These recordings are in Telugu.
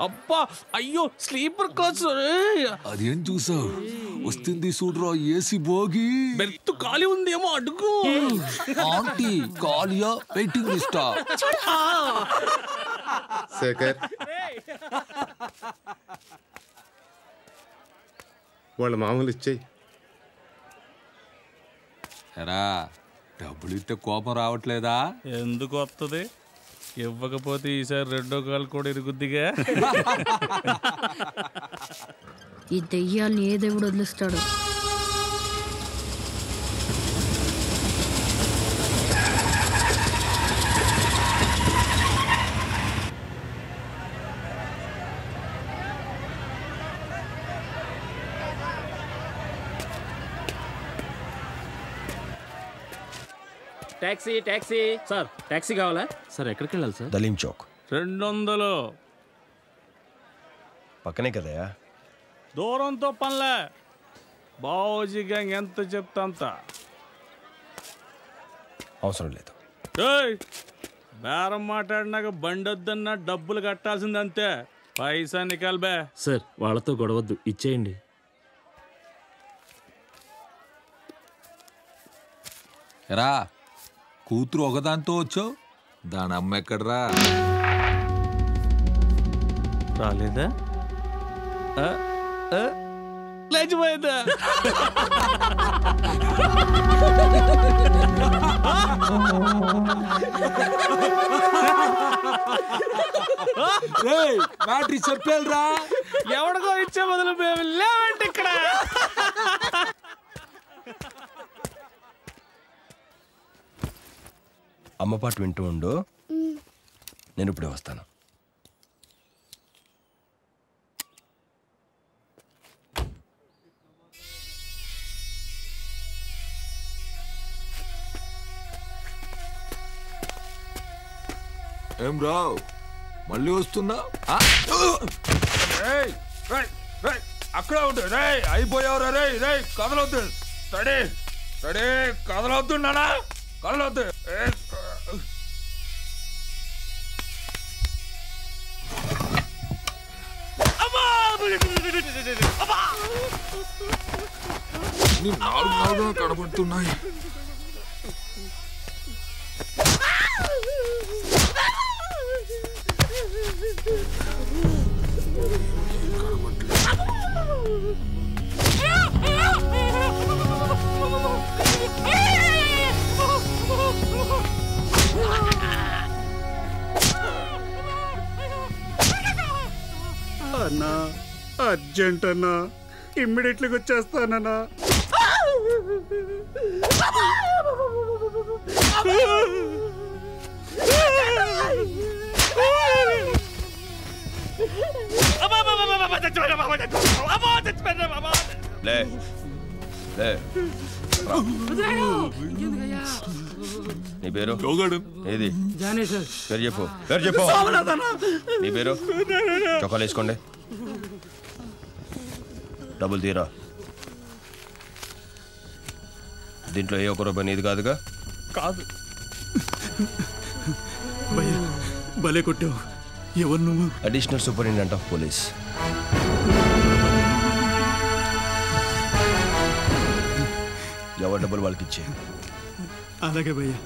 అబ్బా అయ్యో స్లీపర్ క్లాస్. అదేం చూసావు? వస్తుంది చూడరా ఏసీ బోగి. బెర్త్ ఖాళీ ఉందేమో అడుగు. ఆంటీ ఖాళీయా వెయిటింగ్ లిస్టా? శేఖర్ వాళ్ళ మామూలు ఇచ్చేయి. ఎరా డబ్బులు ఇస్తే కోపం రావట్లేదా? ఎందుకు వస్తుంది? ఇవ్వకపోతే ఈసారి రెండో కాలు కూడా ఇరుగుద్దిగా. ఈ దెయ్యాల్ని ఏ దేవుడు వదిలిస్తాడు? టాక్సీ టాక్సీ సార్, టాక్సీ కావాలా సార్? ఎక్కడికి వెళ్ళాలి సార్? దలీం చౌక్ 200 పక్కనే కదయా. దూరంతో పనిలే. బావోజీ గ్యాంగ్ ఎంత చెప్తా అంత. అవసరం లేదు. బేరం మాట్లాడినాక బండి వద్దన్నా డబ్బులు కట్టాల్సిందంతే. పైసా నికాల్బే. సార్ వాళ్ళతో గొడవద్దు, ఇచ్చేయండి. ఎరా కూతురు ఒకదాంతో వచ్చావు, దాని అమ్మ ఎక్కడరా? రాలేదా? లేచిపోయిందా? బ్యాటరీ చెప్పాలరా. ఎవడికో ఇచ్చే బదులు మేము లేవండి ఇక్కడ. అమ్మ పాట వింటూ ఉండు, నేను ఇప్పుడే వస్తాను. ఏం రావు, మళ్ళీ వస్తున్నా? అక్కడ ఉండు. రే అయిపోయావురా. రే రే కదలొద్దు. రెడీ రెడీ కదలొద్దు నానా, కదలొద్దు. నాలుగు కనబడుతున్నాయి. అన్నా అర్జెంట్ అన్నా, ఇమ్మీడియట్లీగా వచ్చేస్తానన్నా. లే లే. నీ పేరు ఏది? పేరు చెప్పు, పేరు చెప్పు. నీ పేరు? చొక్కాలు వేసుకోండి. డబ్బులు తీరా. దీంట్లో ఏ ఒక్క రూపాయి నీది కాదుగా? కాదు. భలే కొట్టావు. ఎవరు నువ్వు? Additional superintendent of police. ఎవరి డబ్బులు వాళ్ళకి ఇచ్చే. అలాగే భయ్యా.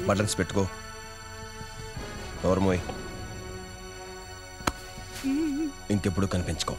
బటన్స్ పెట్టుకో. నోర్మోయ్, ఇంకెప్పుడు కనిపించుకో.